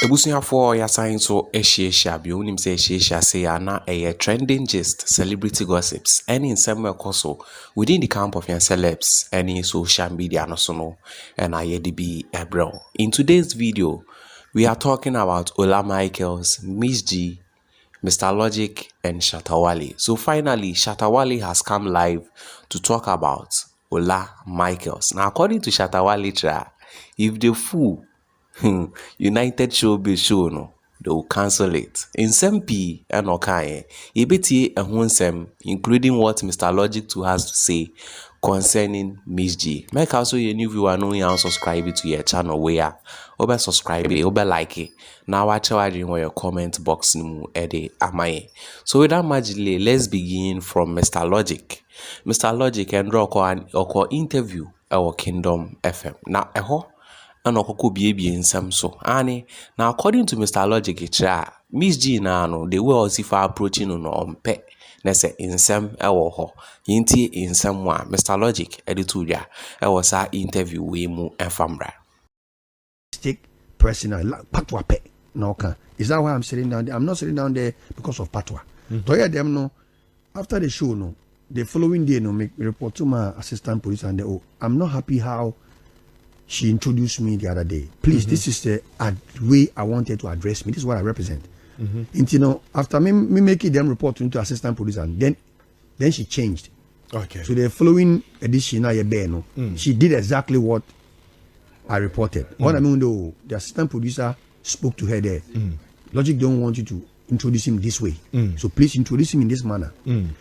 Ebusuafo ya sign so ehia bi onim say ehia say na trending gist, celebrity gossips, any in some so within the camp of your celebs, any social media no so no, and bi ebro. In today's video, we are talking about Ola Micheal's MzGee, Mr. Logic, and Shatta Wale. So finally, Shatta Wale has come live to talk about Ola Micheal's. Now, according to Shatta Wale, if the fool United Showbiz show no, they will cancel it. In some P and okay, EBT and Hunsem, including what Mr. Logic 2 has to say concerning MzGee. Make also your new viewer know you subscribe to your channel where over subscribe it, over like it. Now watch out in your comment box no ede amaye. So without much delay, let's begin from Mr. Logic. Mr. Logic and Rocco interview our Kingdom FM. Now and okoko biebie nsam so ani now according to Mr. Logic kira MzGee na no the way osifa approaching no ompe na se nsam ewo ho yintie nsam wa Mr. Logic edituya ewo sa interview we mu enfamra stick personal patwa pe no kan. Is that why I'm sitting down there? I'm not sitting down there because of patwa. To hear them no after the show no the following day no make report to my assistant police and I'm not happy how she introduced me the other day. Please, this is the way I wanted to address me. This is what I represent. And you know, after me making them report into assistant police, and then she changed. Okay. So the following edition, she did exactly what I reported. What I mean, though, the assistant producer spoke to her there. Logic don't want you to introduce him this way. So please introduce him in this manner.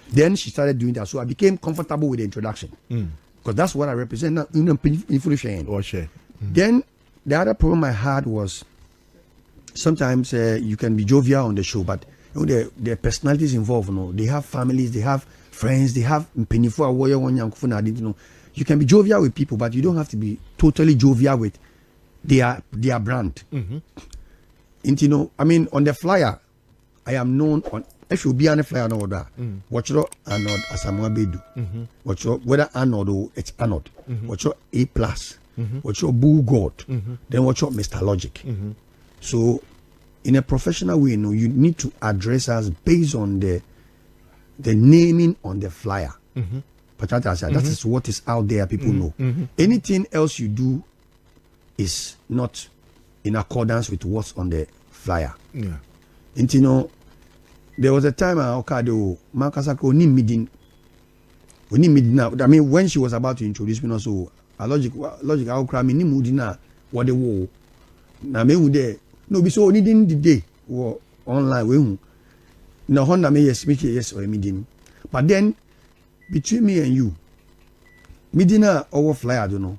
Then she started doing that. So I became comfortable with the introduction. Because that's what I represent now. Then the other problem I had was sometimes you can be jovial on the show, but you know, the personalities involved, you know, they have families, they have friends, they have you can be jovial with people, but you don't have to be totally jovial with their brand. And you know, I mean, on the flyer, I am known on. If you be on a flyer no order, watch your Arnold as a Bedu. Watch your whether Arnold it's Arnold. Watch your A plus. Watch your Bull God. Then watch your Mr. Logic. So in a professional way, you know, you need to address us based on the naming on the flyer. But that is what is out there, people know. Anything else you do is not in accordance with what's on the flyer. Yeah. And you know, there was a time Makasako ni midin. I mean, when she was about to introduce me, also logic I'll cry me ni mudina what the war. Na me would no be so needing the day or online we no Honda me yes or midin. But then between me and you, midina our flyer I don't know.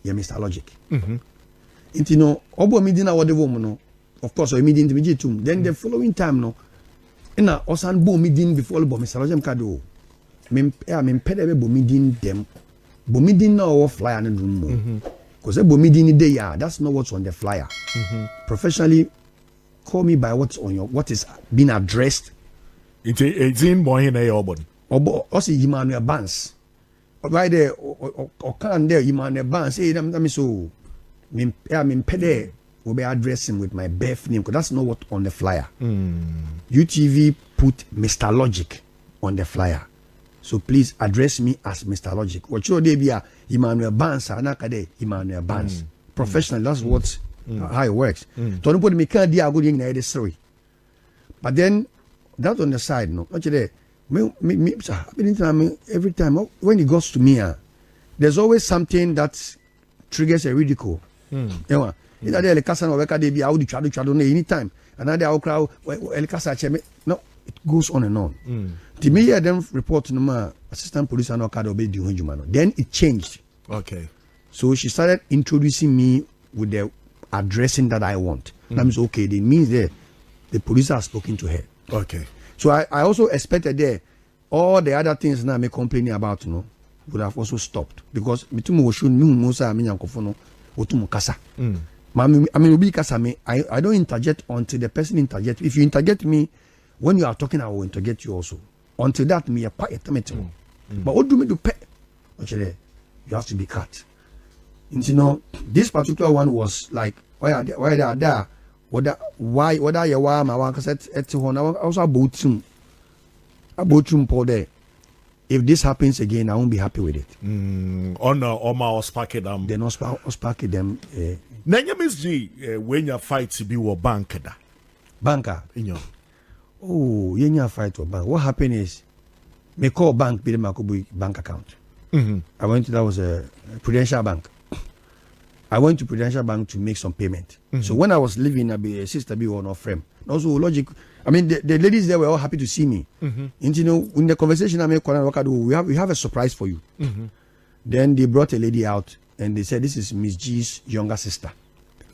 Yeah, Mr. Logic. You know, obo midina what the woman no. Of course, or midin to me too. Then the following time no. Na osan bo midin before bo Mr. Logic kado me pede be bo midin dem bo midin na o flyer na drum mo cause bo midin dey ya that's not what's on the flyer. Professionally call me by what's on your what is being addressed. It's in boy na your obo also Emmanuel Banks right there or can there Emmanuel Banks say them so me pede will be addressing with my birth name because that's not what on the flyer. UTV put Mr. Logic on the flyer. So please address me as Mr. Logic. What should they be Emmanuel Banks anakade Emmanuel Banks. Professional, that's what how it works. Don't put me can't deal good in the story. But then that on the side, no. Actually, every time when it goes to me, there's always something that triggers a ridicule. Either the Elikasa or Weka Debi, I would try to anytime. Another our crowd, Elikasa, no, it goes on and on. The media then report to my assistant police and Okado be doing Jumano. Then it changed. Okay. So she started introducing me with the addressing that I want. That means okay, it means the police are spoken to her. Okay. So I also expected there all the other things now me complaining about, you know, would have also stopped. Because between Moshu, Musa, Minyankofono, Otumu Kasa. I mean, I don't interject until the person interject. If you interject me, when you are talking, I will interject you also. Until that, me a quiet. But what do me do? Actually, you have to be cut. And you know, this particular one was like, why they are there? whether you want my one cassette at home, also about Paul there. If this happens again, I won't be happy with it. On my spark them. They not spark them. Nanya MzGee, when you fight to be a banker. Banker. You Oh, you fight or bank. What happened is, me call bank, be the Makobu bank account. I went to, that was a Prudential Bank. I went to Prudential Bank to make some payment. So when I was leaving, a sister be one of frame. Also logic. I mean, the ladies there were all happy to see me. And you know, in the conversation I made, we have a surprise for you. Then they brought a lady out and they said, this is MzGee's younger sister.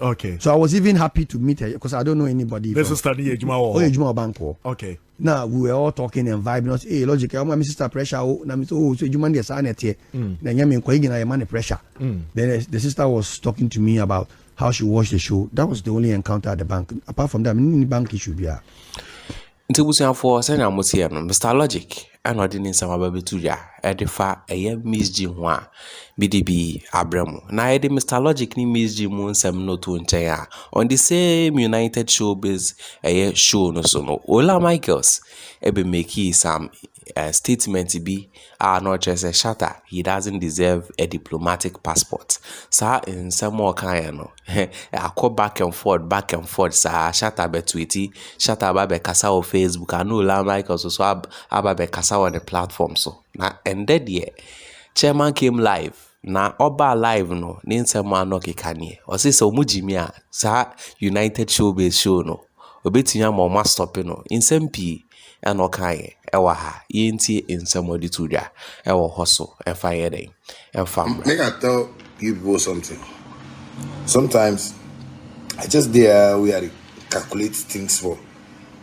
Okay. So I was even happy to meet her because I don't know anybody. This is studying Ejuma Bank. Okay. Now we were all talking and vibing. Us, hey, logic. My sister pressure. Now me so Ejuma dey sign it here. Then yami kwa igina yamane pressure. Then the sister was talking to me about how she watched the show. That was the only encounter at the bank. Apart from that, any bank issue be. Nti busia for send amotie no Mr. Logic and ordinary sama babetu ya edifa eye MzGee ho a BDB abramo na ede Mr. Logic ni MzGee mu nsem no to nchen a on the same United Showbiz eye show no so no Ola Micheals ebe make some statement be no just a Shatta he doesn't deserve a diplomatic passport sa in some more kind no akọ back and forth sa Shatta betwiti Shatta ba be kasa o Facebook and Ola Micheals so aba be kasa on the platform so na ended ye chairman came live na oba live no ni nsem ano kekanie o se so mujimi a sa United Showbiz show no obetinya ma ma stop no nsem pi and okay ewa ha yenti nsem odi tudwa ewo hoso efa yeden enfam make I tell you people something. Sometimes I just there we are calculate things for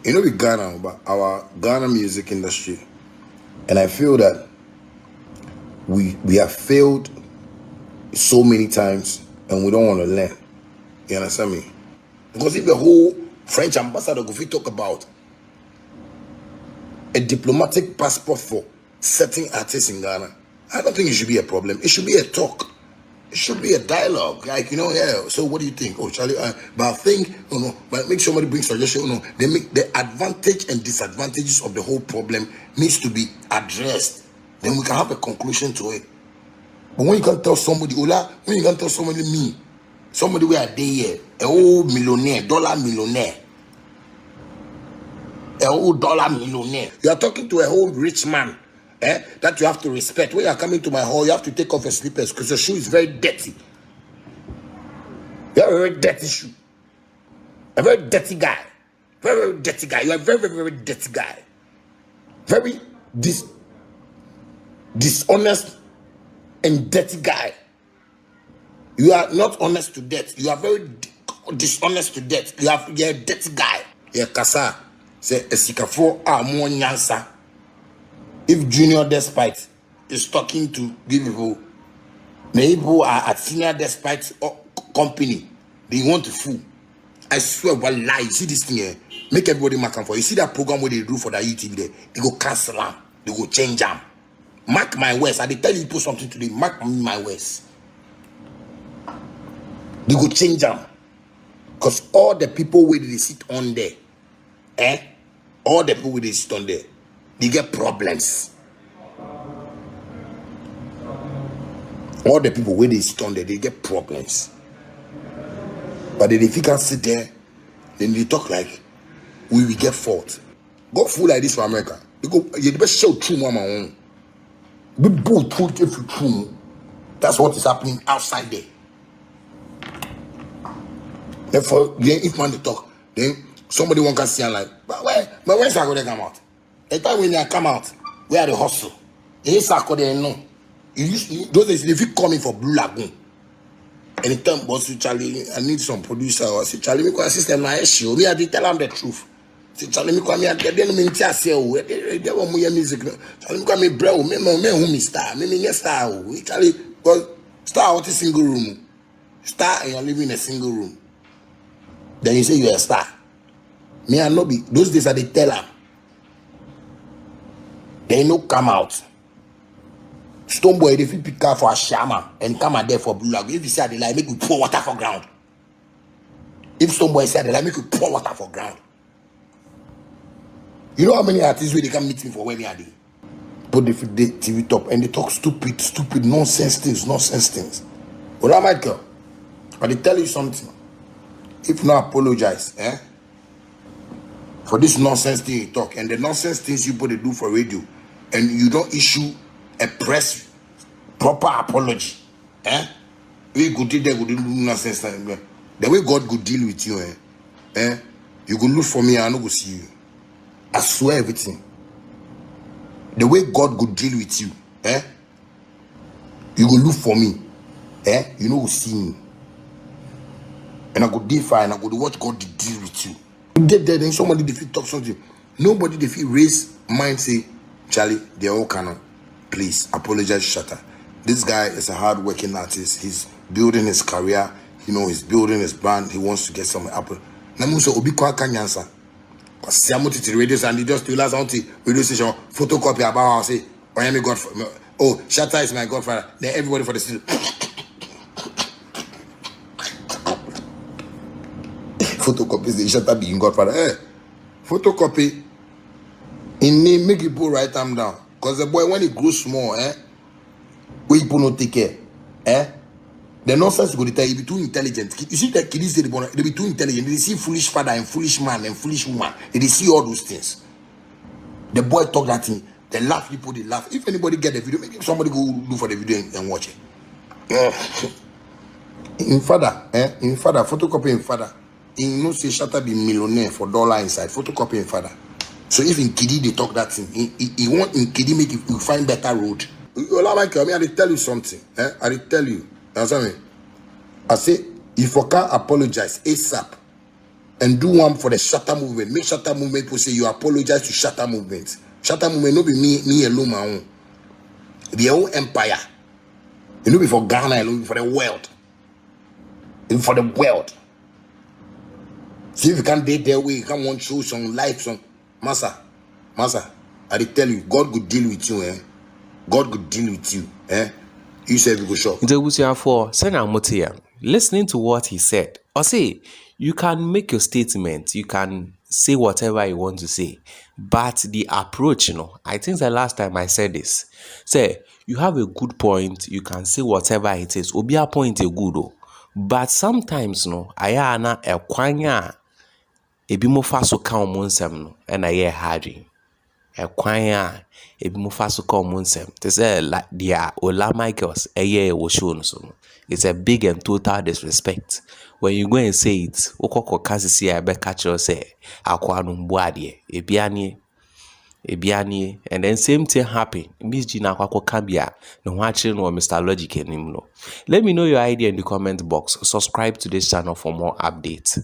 we Ghana, but our Ghana music industry, and I feel that we have failed so many times and we don't want to learn. You understand me? Because if the whole French ambassador go talk about a diplomatic passport for certain artists in Ghana, I don't think it should be a problem. It should be a talk. It should be a dialogue. Like, yeah, so what do you think? Oh, Charlie, but I think, but make somebody bring suggestion. They make the advantage and disadvantages of the whole problem needs to be addressed. Then we can have a conclusion to it. But when you can tell somebody, Ola, when you can tell somebody, me, somebody where are they here, a old millionaire, dollar millionaire, a whole dollar millionaire. You are talking to a whole rich man, that you have to respect. When you are coming to my hall, you have to take off your slippers because your shoe is very dirty. You have a very dirty shoe. A very dirty guy. Very, very dirty guy. You are a very, very, very dirty guy. Very dishonest and dirty guy. You are not honest to death. You are very dishonest to death. You are a dirty guy. You are kasa. Say a sikafo more nyansa. If Junior Despite is talking to people, maybe people are at Senior Despite company, they want to fool. I swear, one lie. You see this thing here? Make everybody mark for. You see that program where they do for the YouTube there? They go cancel them. They go change them. Mark my words. I tell you people something today. Mark my words. They go change them. Because all the people where they sit on there, all the people where they sit on there, they get problems. All the people where they sit on there, they get problems. But then if you can sit there, then they talk like we will get fault. Go fool like this for America. You go, you the best show true mama own. Be bold truth if you true. That's what is happening outside there. Therefore, if man they talk, then somebody won't can see and like, but when Saga they come out? The time when they come out, where are the hustle? They Saga they know. Those days if you coming for Blue Lagoon. Anytime boss you Charlie, I need some producer or say Charlie me go system na issue. Me I dey tell them the truth. Say Charlie me come me at the me ntia say o. They want me music. Charlie me come me bro, me who me star. Me get star o. Charlie because star out single room. Star and you're living in a single room. Then you say you're a star. Me I no be those days I dey tell them. They no come out. Stone boy, if you pick up for a shaman and come out there for Blue Lagoon, if you say they like, make we pour water for ground. If somebody said, let me could pour water for ground. You know how many artists where they can meet me for when they are there? Put the TV top and they talk stupid nonsense things. But I might go. But they tell you something. If not apologize, for this nonsense thing you talk and the nonsense things you put to do for radio, and you don't issue a press proper apology, we go do nonsense. The way God could deal with you, you go look for me, I no go see you. I swear everything. The way God could deal with you, you go look for me, you know go see me. And I go defy and I go to watch God deal with you. You get there, then somebody defeat talk something. Nobody defeat raise mind say, Charlie, they're all canon. Please apologize, Shatta. This guy is a hard-working artist. He's building his career. You know, he's building his brand. He wants to get some apple. Namuso obi kwa kanyansa. Because Siamuti to the radio and he just tell us on the radio station photocopy about say, I am a godfather. Oh, Shatta is my godfather. Then everybody for the city. Photocopy the Shatta being godfather. Photocopy in name make people write them down. Because the boy when he grows small, we people not take care. The nonsense go to tell you be too intelligent. You see that kids they be too intelligent. They see foolish father and foolish man and foolish woman. They see all those things. The boy talk that thing. They laugh, people they laugh. If anybody get the video, maybe somebody go look for the video and watch it. In father, photocopy in father. In no say Shatta be millionaire for dollar inside. Photocopy in father. So if in Kidi they talk that thing, he want in Kidi make you find better road. Micheal, I tell you something. I tell you. You understand me? I say if you can't apologize ASAP and do one for the Shatta movement, make Shatta movement people say you apologize to Shatta movement. Shatta movement no be me alone my own. The whole empire. You know be for Ghana alone, for the world. And for the world. See if you can't date their way, you can't want to show some life, some Massa, I tell you, God could deal with you, God could deal with you, You said we go shop. Listening to what he said, or say, you can make your statement, you can say whatever you want to say, but the approach, I think the last time I said this, say, you have a good point, you can say whatever it is, obia point a good, but sometimes, ayana a kwanya, ebi mo fa so ka omo nsem no na ye hardwin ekwan a ebi mo fa so ka omo nsem te say like dia Ola Michaels wo show no so no it's a big and total disrespect when you go and say it okoko kasisi a be catch you say akwa no mbu ade ebiani and then same thing happen MzGee na akwa ka bia no ho akire no Mr. Logic enim no. Let me know your idea in the comment box. Subscribe to this channel for more updates.